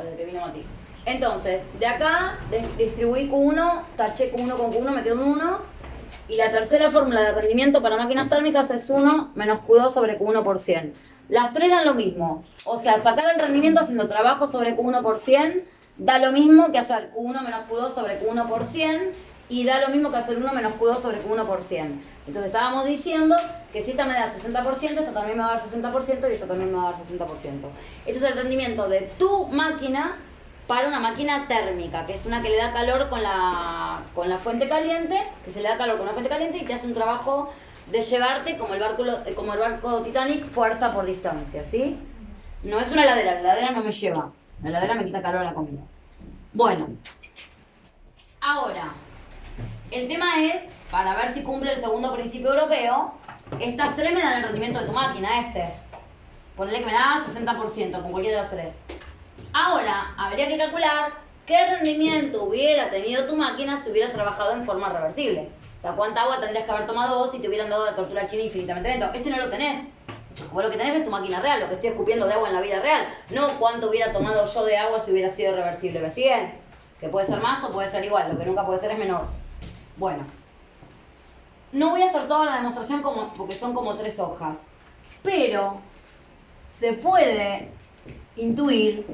desde que vino Mati. Entonces, de acá distribuí Q1, taché Q1 con Q1, me quedó un 1. Y la tercera fórmula de rendimiento para máquinas térmicas es 1 menos Q2 sobre Q1 por 100. Las tres dan lo mismo. O sea, sacar el rendimiento haciendo trabajo sobre Q1 por 100 da lo mismo que hacer Q1 menos Q2 sobre Q1 por 100 y da lo mismo que hacer 1 menos Q2 sobre Q1 por 100. Entonces estábamos diciendo que si esta me da 60%, esto también me va a dar 60% y esto también me va a dar 60%. Este es el rendimiento de tu máquina para una máquina térmica, que es una que le da calor con la fuente caliente, que se le da calor con una fuente caliente y te hace un trabajo de llevarte como el barco Titanic, fuerza por distancia, ¿sí? No es una heladera, la heladera no me lleva, la heladera me quita calor a la comida. Bueno, ahora, el tema es, para ver si cumple el segundo principio europeo, estas tres me dan el rendimiento de tu máquina, ponele que me da 60% con cualquiera de los tres. Ahora, habría que calcular qué rendimiento hubiera tenido tu máquina si hubiera trabajado en forma reversible. O sea, cuánta agua tendrías que haber tomado vos si te hubieran dado la tortura china infinitamente lento. No lo tenés. Vos lo que tenés es tu máquina real, lo que estoy escupiendo de agua en la vida real. No cuánto hubiera tomado yo de agua si hubiera sido reversible. ¿Me siguen? Que puede ser más o puede ser igual, lo que nunca puede ser es menor. Bueno. No voy a hacer toda la demostración porque son como 3 hojas. Pero se puede intuir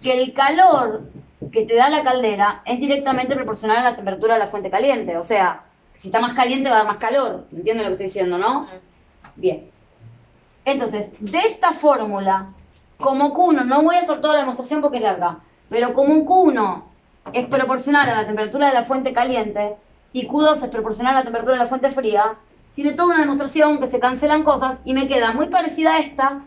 que el calor que te da la caldera es directamente proporcional a la temperatura de la fuente caliente. O sea, si está más caliente va a dar más calor. ¿Entienden lo que estoy diciendo, no? Bien. Entonces, de esta fórmula, como Q1, no voy a hacer toda la demostración porque es larga, pero como Q1 es proporcional a la temperatura de la fuente caliente y Q2 es proporcional a la temperatura de la fuente fría, tiene toda una demostración que se cancelan cosas y me queda muy parecida a esta,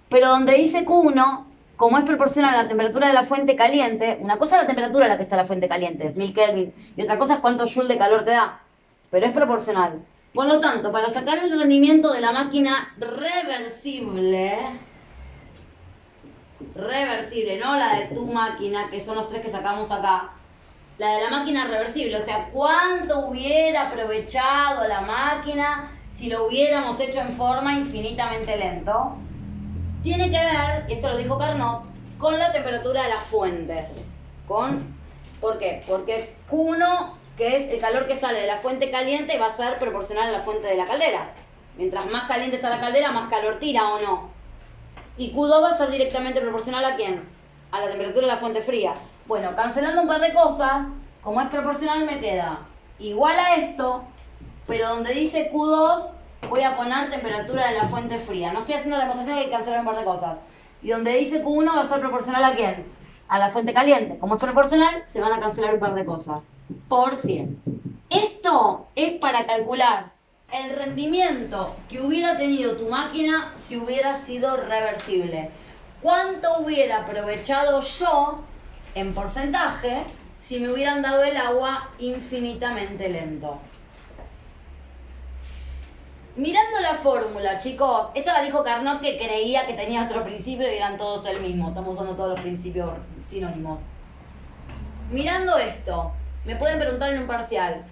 pero donde dice Q1, como es proporcional a la temperatura de la fuente caliente, una cosa es la temperatura a la que está la fuente caliente, 1000 Kelvin, y otra cosa es cuánto joule de calor te da, pero es proporcional. Por lo tanto, para sacar el rendimiento de la máquina reversible, no la de tu máquina, que son los 3 que sacamos acá, la de la máquina reversible, o sea, cuánto hubiera aprovechado la máquina si lo hubiéramos hecho en forma infinitamente lento, tiene que ver, esto lo dijo Carnot, con la temperatura de las fuentes. ¿Por qué? Porque Q1, que es el calor que sale de la fuente caliente, va a ser proporcional a la fuente de la caldera. Mientras más caliente está la caldera, más calor tira, ¿o no? Y Q2 va a ser directamente proporcional ¿a quién? A la temperatura de la fuente fría. Bueno, cancelando un par de cosas, como es proporcional me queda igual a esto, pero donde dice Q2 voy a poner temperatura de la fuente fría. No estoy haciendo la demostración, hay que cancelar un par de cosas. Y donde dice Q1 va a ser proporcional ¿a quién? A la fuente caliente. Como es proporcional, se van a cancelar un par de cosas. Por 100. Esto es para calcular el rendimiento que hubiera tenido tu máquina si hubiera sido reversible. ¿Cuánto hubiera aprovechado yo, en porcentaje, si me hubieran dado el agua infinitamente lento? Mirando la fórmula, chicos, esta la dijo Carnot, que creía que tenía otro principio y eran todos el mismo. Estamos usando todos los principios sinónimos. Mirando esto, me pueden preguntar en un parcial,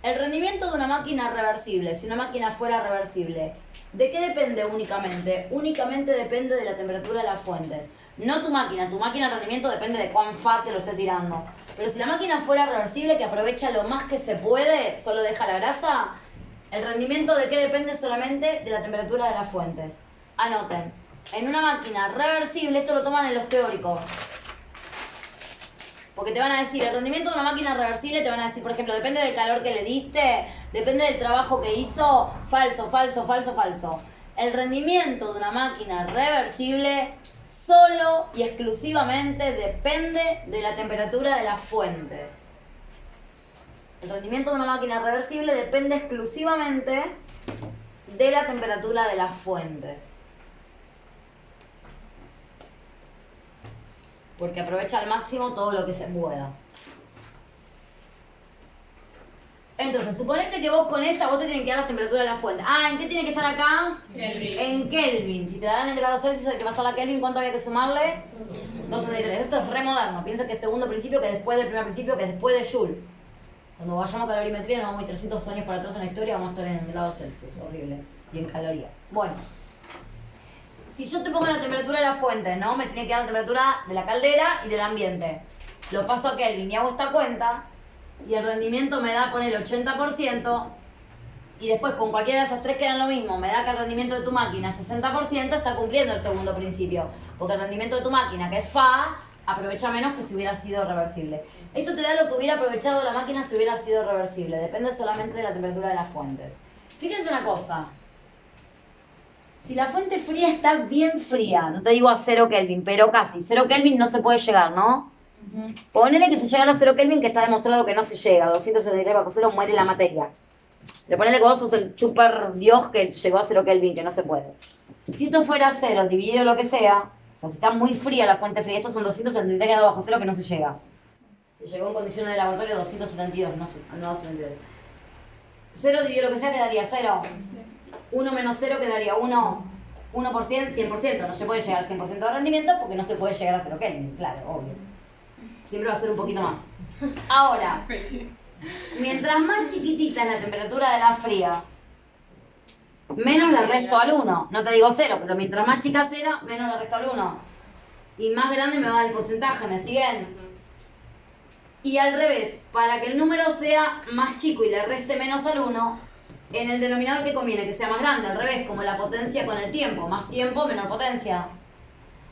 el rendimiento de una máquina reversible, si una máquina fuera reversible, ¿de qué depende únicamente? Únicamente depende de la temperatura de las fuentes. No tu máquina el rendimiento depende de cuán fat te lo esté tirando. Pero si la máquina fuera reversible, que aprovecha lo más que se puede, solo deja la grasa, ¿el rendimiento de qué depende? Solamente de la temperatura de las fuentes. Anoten, en una máquina reversible, esto lo toman en los teóricos, porque te van a decir, el rendimiento de una máquina reversible, te van a decir, por ejemplo, depende del calor que le diste, depende del trabajo que hizo, falso, falso, falso, falso. El rendimiento de una máquina reversible solo y exclusivamente depende de la temperatura de las fuentes. El rendimiento de una máquina reversible depende exclusivamente de la temperatura de las fuentes. Porque aprovecha al máximo todo lo que se pueda. Entonces, suponete que vos con esta, vos te tienen que dar la temperatura de la fuente. ¿En qué tiene que estar acá? Kelvin. En Kelvin. Si te dan en grados Celsius hay que pasar a Kelvin, ¿cuánto había que sumarle? 263. Esto es re moderno. Piensa que es segundo principio, que después del primer principio, que después de Joule. Cuando vayamos a calorimetría nos vamos a ir 300 años para atrás en la historia, vamos a estar en grados Celsius, horrible. Y en caloría. Bueno. Si yo te pongo la temperatura de la fuente, ¿no? Me tiene que dar la temperatura de la caldera y del ambiente. Lo paso a Kelvin y hago esta cuenta y el rendimiento me da, poner el 80%, y después con cualquiera de esas tres quedan lo mismo, me da que el rendimiento de tu máquina es 60%, está cumpliendo el segundo principio. Porque el rendimiento de tu máquina, que es Fa, aprovecha menos que si hubiera sido reversible. Esto te da lo que hubiera aprovechado la máquina si hubiera sido reversible. Depende solamente de la temperatura de las fuentes. Fíjense una cosa. Si la fuente fría está bien fría, no te digo a 0 Kelvin, pero casi. 0 Kelvin no se puede llegar, ¿no? Ponele que se llegara a 0 Kelvin, que está demostrado que no se llega. 273 bajo 0 muere la materia. Pero ponele que vos sos el super dios que llegó a 0 Kelvin, que no se puede. Si esto fuera 0 dividido lo que sea, o sea, si está muy fría la fuente fría, estos son 273 grados bajo 0 que no se llega. Se llegó en condiciones de laboratorio 272, no sé, no 272. 0 dividido lo que sea quedaría 0. 1 menos 0 quedaría 1. 1%, 100%. No se puede llegar al 100% de rendimiento porque no se puede llegar a 0 Kelvin, claro, obvio. Siempre va a ser un poquito más. Ahora, mientras más chiquitita es la temperatura de la fría, menos le resto al 1. No te digo 0, pero mientras más chica será, menos le resto al 1. Y más grande me va a dar el porcentaje, ¿me siguen? Y al revés, para que el número sea más chico y le reste menos al 1, en el denominador que conviene que sea más grande, al revés, como la potencia con el tiempo. Más tiempo, menor potencia.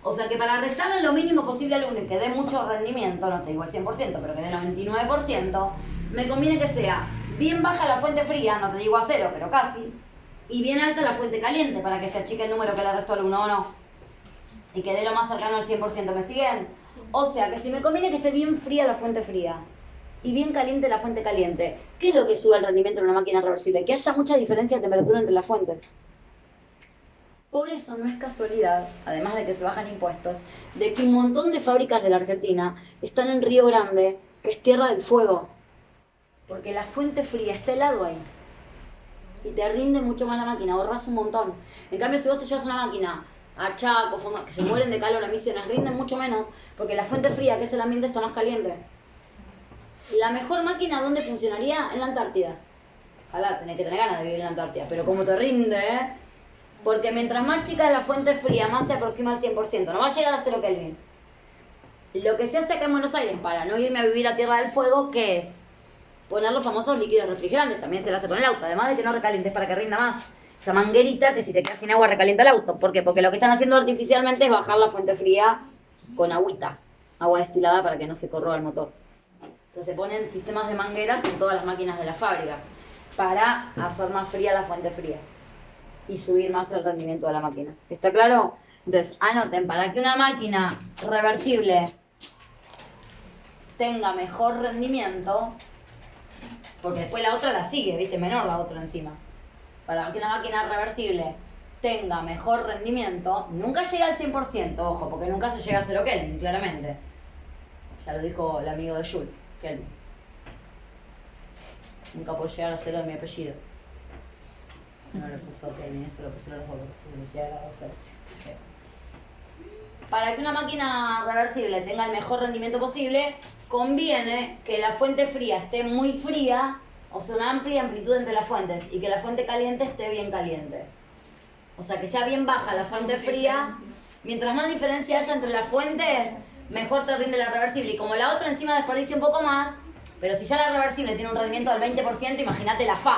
O sea que para restarle lo mínimo posible al 1 y que dé mucho rendimiento, no te digo el 100%, pero que dé 99%, me conviene que sea bien baja la fuente fría, no te digo a 0, pero casi, y bien alta la fuente caliente para que se achique el número que le restó al 1 o no. Y que dé lo más cercano al 100%, ¿me siguen? O sea que si me conviene que esté bien fría la fuente fría y bien caliente la fuente caliente, ¿qué es lo que sube el rendimiento de una máquina reversible? Que haya mucha diferencia de temperatura entre las fuentes. Por eso no es casualidad, además de que se bajan impuestos, de que un montón de fábricas de la Argentina están en Río Grande, que es Tierra del Fuego. Porque la fuente fría está helado ahí. Y te rinde mucho más la máquina, ahorras un montón. En cambio, si vos te llevas una máquina a Chaco, que se mueren de calor a Misiones, rinden mucho menos, porque la fuente fría, que es el ambiente, está más caliente. La mejor máquina, ¿dónde funcionaría? En la Antártida. Ojalá, tenés que tener ganas de vivir en la Antártida, pero como te rinde, porque mientras más chica es la fuente fría, más se aproxima al 100%, no va a llegar a 0 Kelvin. Lo que se hace acá en Buenos Aires para no irme a vivir a Tierra del Fuego, ¿qué es? Poner los famosos líquidos refrigerantes, también se lo hace con el auto, además de que no recalientes para que rinda más. Esa manguerita que si te quedas sin agua recalienta el auto. ¿Por qué? Porque lo que están haciendo artificialmente es bajar la fuente fría con agüita, agua destilada para que no se corroba el motor. Entonces se ponen sistemas de mangueras en todas las máquinas de las fábricas para hacer más fría la fuente fría y subir más el rendimiento de la máquina. ¿Está claro? Entonces, anoten, para que una máquina reversible tenga mejor rendimiento, porque después la otra la sigue, ¿viste? Menor la otra encima. Para que una máquina reversible tenga mejor rendimiento, nunca llega al 100%, ojo, porque nunca se llega a 0 Kelvin, claramente. Ya lo dijo el amigo de Jules, Kelvin. Nunca puedo llegar a 0 de mi apellido. No le puso Kelvin, eso lo pusieron los otros, se decía grado 0. Para que una máquina reversible tenga el mejor rendimiento posible, conviene que la fuente fría esté muy fría, o sea, una amplia amplitud entre las fuentes, y que la fuente caliente esté bien caliente. O sea, que sea bien baja la fuente fría. Mientras más diferencia haya entre las fuentes, mejor te rinde la reversible. Y como la otra encima desperdicia un poco más, pero si ya la reversible tiene un rendimiento del 20%, imagínate la Fa.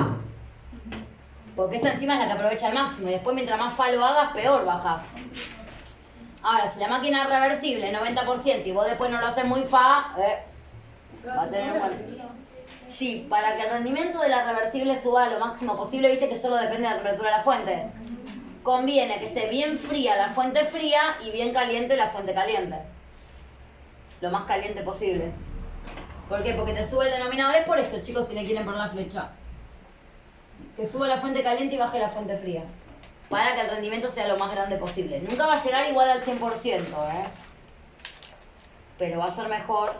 Porque esta encima es la que aprovecha al máximo, y después mientras más Fa lo hagas, peor bajas. Ahora, si la máquina es reversible, 90%, y vos después no lo haces muy Fa, va a tener un buen... Sí, para que el rendimiento de la reversible suba lo máximo posible, viste que solo depende de la temperatura de las fuentes. Conviene que esté bien fría la fuente fría y bien caliente la fuente caliente. Lo más caliente posible. ¿Por qué? Porque te sube el denominador. Es por esto, chicos, si le quieren poner la flecha. Que suba la fuente caliente y baje la fuente fría. Para que el rendimiento sea lo más grande posible. Nunca va a llegar igual al 100%, pero va a ser mejor.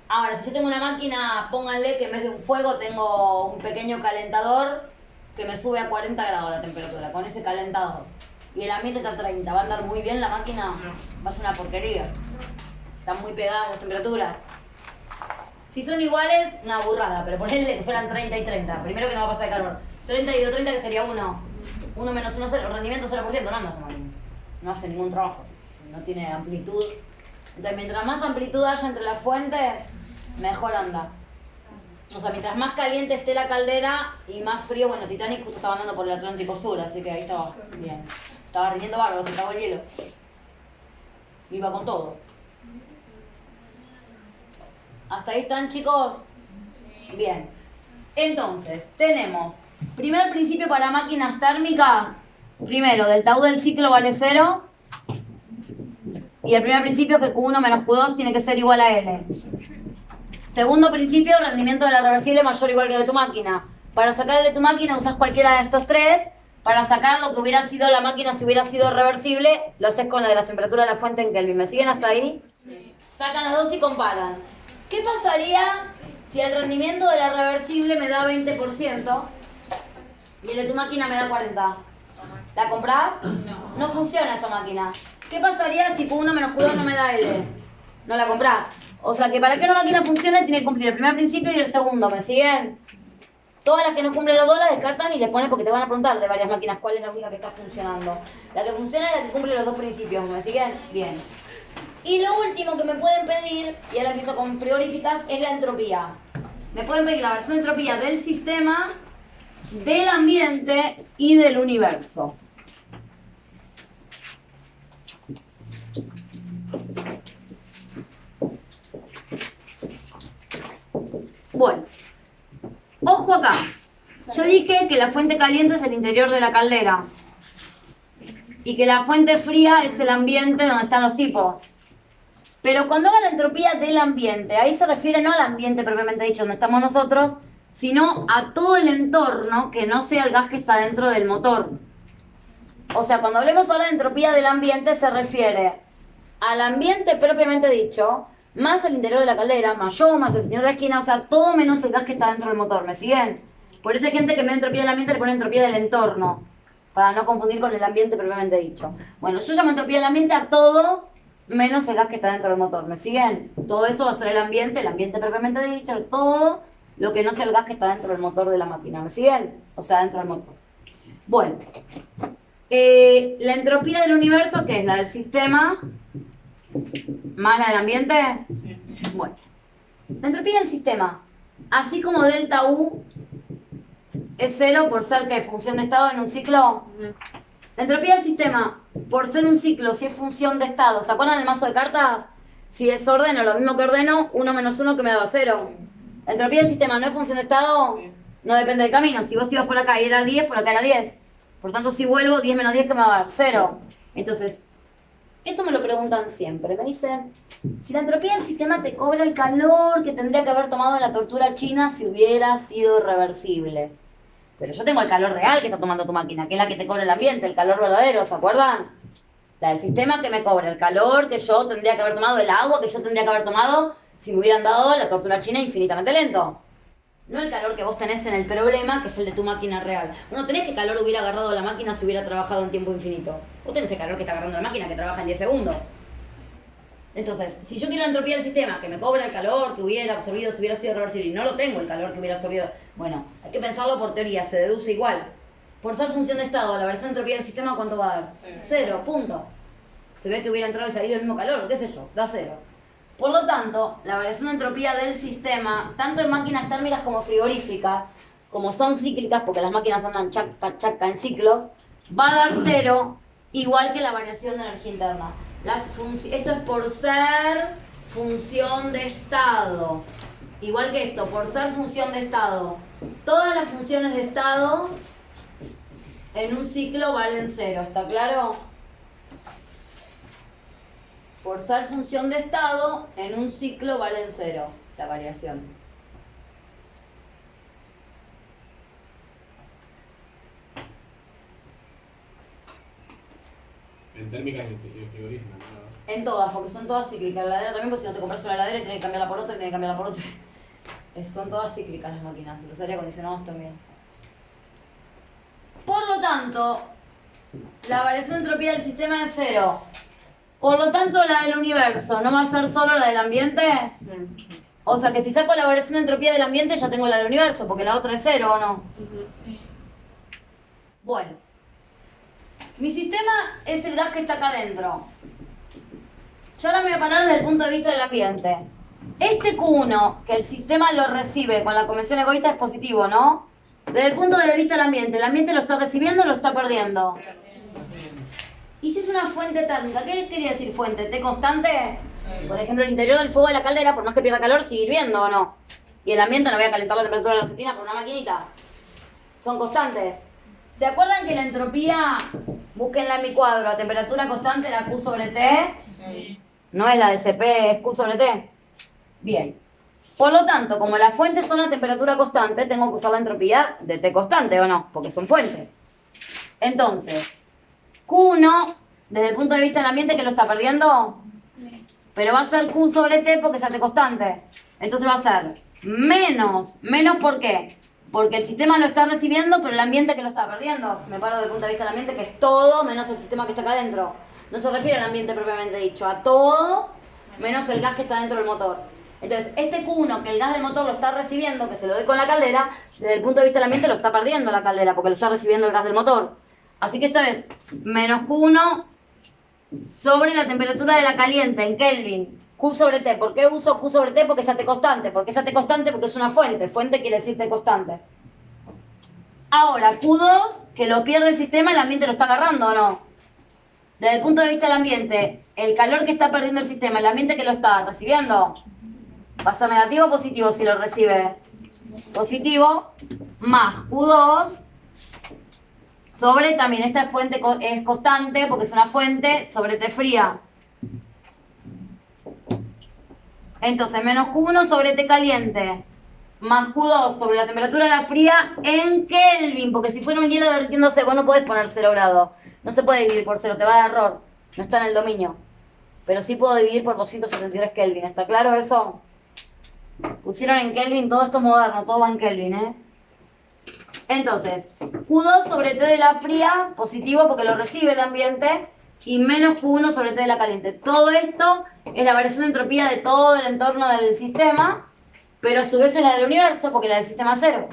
Ahora, si yo tengo una máquina, pónganle que en vez de un fuego tengo un pequeño calentador que me sube a 40 grados la temperatura, con ese calentador. Y el ambiente está a 30, ¿va a andar muy bien la máquina? Va a ser una porquería. Están muy pegadas las temperaturas. Si son iguales, una burrada, pero ponenle que fueran 30 y 30. Primero que no va a pasar de calor. 30 y 30 que sería 1. 1 menos 1, 0. Rendimiento 0%, no anda esa máquina. no hace ningún trabajo, no tiene amplitud. Entonces, mientras más amplitud haya entre las fuentes, mejor anda. O sea, mientras más caliente esté la caldera y más frío, bueno, Titanic justo estaba andando por el Atlántico Sur, así que ahí estaba bien. Estaba rindiendo bárbaro, se acabó el hielo. Iba con todo. ¿Hasta ahí están, chicos? Bien. Entonces, tenemos primer principio para máquinas térmicas. Primero, delta U del ciclo vale 0. Y el primer principio es que Q1 menos Q2 tiene que ser igual a L. Segundo principio, rendimiento de la reversible mayor o igual que el de tu máquina. Para sacar el de tu máquina usas cualquiera de estos tres. Para sacar lo que hubiera sido la máquina si hubiera sido reversible, lo haces con la de la temperatura de la fuente en Kelvin. ¿Me siguen hasta ahí? Sí. Sacan las dos y comparan. ¿Qué pasaría si el rendimiento de la reversible me da 20% y el de tu máquina me da 40%? ¿La comprás? No. No funciona esa máquina. ¿Qué pasaría si Q1 menos Q2 no me da L? No la comprás. O sea que para que una máquina funcione tiene que cumplir el primer principio y el segundo. ¿Me siguen? Todas las que no cumplen los dos las descartan y les ponen porque te van a preguntar de varias máquinas cuál es la única que está funcionando. La que funciona es la que cumple los dos principios. ¿Me siguen? Bien. Y lo último que me pueden pedir, y ahora empiezo con frigoríficas, es la entropía. Me pueden pedir la versión de entropía del sistema, del ambiente y del universo. Bueno, ojo acá. Yo dije que la fuente caliente es el interior de la caldera y que la fuente fría es el ambiente donde están los tipos. Pero cuando hagan la entropía del ambiente, ahí se refiere no al ambiente propiamente dicho donde estamos nosotros, sino a todo el entorno que no sea el gas que está dentro del motor. O sea, cuando hablemos ahora de entropía del ambiente se refiere al ambiente propiamente dicho, más el interior de la caldera, más yo, más el señor de la esquina, o sea, todo menos el gas que está dentro del motor. ¿Me siguen? Por eso hay gente que en vez de entropía del ambiente le pone entropía del entorno, para no confundir con el ambiente propiamente dicho. Bueno, yo llamo entropía del ambiente a todo menos el gas que está dentro del motor. ¿Me siguen? Todo eso va a ser el ambiente propiamente dicho, todo lo que no sea el gas que está dentro del motor de la máquina. ¿Me siguen? O sea, dentro del motor. Bueno, la entropía del universo, que es la del sistema, más la del ambiente. Sí. Bueno, la entropía del sistema, así como delta U es 0 por ser que función de estado en un ciclo. La entropía del sistema, por ser un ciclo, si es función de estado. ¿Se acuerdan del mazo de cartas? Si desordeno lo mismo que ordeno, 1 menos 1 que me da 0. La entropía del sistema no es función de estado, no depende del camino. Si vos te ibas por acá y era 10, por acá era 10. Por tanto, si vuelvo, 10 menos 10 que me va a dar 0. Entonces, esto me lo preguntan siempre. Me dicen, si la entropía del sistema te cobra el calor que tendría que haber tomado en la tortura china si hubiera sido reversible. Pero yo tengo el calor real que está tomando tu máquina, que es la que te cobra el ambiente, el calor verdadero, ¿se acuerdan? La del sistema que me cobra el calor que yo tendría que haber tomado, el agua que yo tendría que haber tomado si me hubieran dado la tortura china infinitamente lento. No el calor que vos tenés en el problema, que es el de tu máquina real. Vos no tenés que calor hubiera agarrado la máquina si hubiera trabajado en tiempo infinito. Vos tenés el calor que está agarrando la máquina, que trabaja en 10 segundos. Entonces, si yo quiero la entropía del sistema, que me cobra el calor que hubiera absorbido si hubiera sido reversible, y no lo tengo el calor que hubiera absorbido, bueno, hay que pensarlo por teoría, se deduce igual. Por ser función de estado, la versión de entropía del sistema, ¿cuánto va a dar? 0, punto. Se ve que hubiera entrado y salido el mismo calor, qué sé yo, da 0. Por lo tanto, la variación de entropía del sistema, tanto en máquinas térmicas como frigoríficas, como son cíclicas, porque las máquinas andan chaca, chaca en ciclos, va a dar 0, igual que la variación de energía interna. Esto es por ser función de estado. Igual que esto, por ser función de estado. Todas las funciones de estado en un ciclo valen 0, ¿está claro? Por ser función de estado, en un ciclo valen 0, la variación. En térmicas y frigoríficas, ¿no? En todas, porque son todas cíclicas. La heladera también, porque si no te compras una heladera y tienes que cambiarla por otra, y tienes que cambiarla por otra. Son todas cíclicas las máquinas, los aire acondicionados también. Por lo tanto, la variación de entropía del sistema es 0. Por lo tanto, la del universo, ¿no va a ser solo la del ambiente? Sí. O sea que si saco la variación de entropía del ambiente, ya tengo la del universo, porque la otra es 0, ¿o no? Sí. Bueno. Mi sistema es el gas que está acá adentro. Yo ahora me voy a parar desde el punto de vista del ambiente. Este Q1, que el sistema lo recibe con la convención egoísta, es positivo, ¿no? Desde el punto de vista del ambiente, ¿el ambiente lo está recibiendo o lo está perdiendo? ¿Y si es una fuente térmica? ¿Qué quería decir fuente? ¿T constante? Por ejemplo, el interior del fuego de la caldera, por más que pierda calor, sigue hirviendo, ¿o no? Y el ambiente no voy a calentar la temperatura de la Argentina por una maquinita. Son constantes. ¿Se acuerdan que la entropía, búsquenla en mi cuadro, a temperatura constante era Q sobre T? Sí. No es la de CP, es Q sobre T. Bien. Por lo tanto, como las fuentes son a temperatura constante, tengo que usar la entropía de T constante, ¿o no? Porque son fuentes. Entonces, Q1, desde el punto de vista del ambiente, ¿que lo está perdiendo? Sí. Pero va a ser Q sobre T porque es a T constante. Entonces va a ser menos. ¿Menos por qué? Porque el sistema lo está recibiendo, pero el ambiente que lo está perdiendo. Si me paro desde el punto de vista del ambiente, que es todo menos el sistema que está acá adentro. No se refiere al ambiente propiamente dicho, a todo menos el gas que está dentro del motor. Entonces, este Q1, que el gas del motor lo está recibiendo, que se lo doy con la caldera, desde el punto de vista del ambiente lo está perdiendo la caldera, porque lo está recibiendo el gas del motor. Así que esto es menos Q1 sobre la temperatura de la caliente en Kelvin. Q sobre T. ¿Por qué uso Q sobre T? Porque es T constante. ¿Por qué es T constante? Porque es una fuente. Fuente quiere decir T constante. Ahora, Q2, que lo pierde el sistema, el ambiente lo está agarrando, ¿o no? Desde el punto de vista del ambiente, el calor que está perdiendo el sistema, el ambiente que lo está recibiendo, ¿va a ser negativo o positivo si lo recibe? Positivo, más Q2 sobre, también esta fuente es constante porque es una fuente, sobre T fría. Entonces, menos Q1 sobre T caliente, más Q2 sobre la temperatura de la fría en Kelvin, porque si fuera un hielo derritiéndose, vos no podés poner 0 grados. No se puede dividir por 0, te va a dar error. No está en el dominio. Pero sí puedo dividir por 273 Kelvin. ¿Está claro eso? Pusieron en Kelvin, todo esto es moderno, todo va en Kelvin, ¿eh? Entonces, Q2 sobre T de la fría, positivo porque lo recibe el ambiente, y menos Q1 sobre T de la caliente. Todo esto es la variación de entropía de todo el entorno del sistema, pero a su vez es la del universo, porque la del sistema es 0.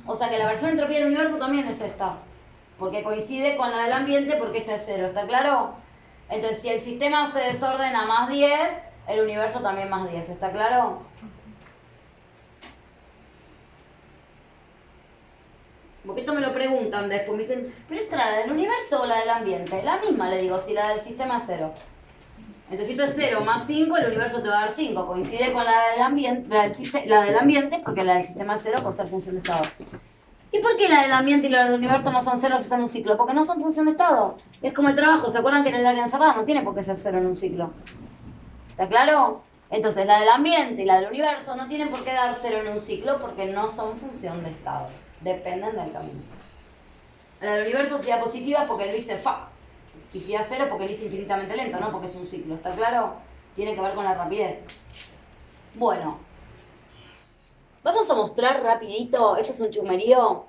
O sea que la variación de entropía del universo también es esta, porque coincide con la del ambiente porque esta es 0, ¿está claro? Entonces, si el sistema se desordena más 10, el universo también más 10, ¿está claro? Porque esto me lo preguntan después, me dicen, ¿pero esta es la del universo o la del ambiente? La misma, le digo, si la del sistema es 0. Entonces, si esto es 0 más 5, el universo te va a dar 5. Coincide con la del ambiente, la del ambiente porque la del sistema es 0 por ser función de estado. ¿Y por qué la del ambiente y la del universo no son 0 si son un ciclo? Porque no son función de estado. Es como el trabajo, ¿se acuerdan que en el área encerrada no tiene por qué ser 0 en un ciclo? ¿Está claro? Entonces, la del ambiente y la del universo no tienen por qué dar 0 en un ciclo porque no son función de estado. Dependen del camino. La del universo sería positiva porque lo hice fa. Y si da 0 porque lo hice infinitamente lento, no porque es un ciclo. ¿Está claro? Tiene que ver con la rapidez. Bueno. Vamos a mostrar rapidito. Esto es un chumerío.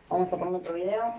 Vamos a poner otro video.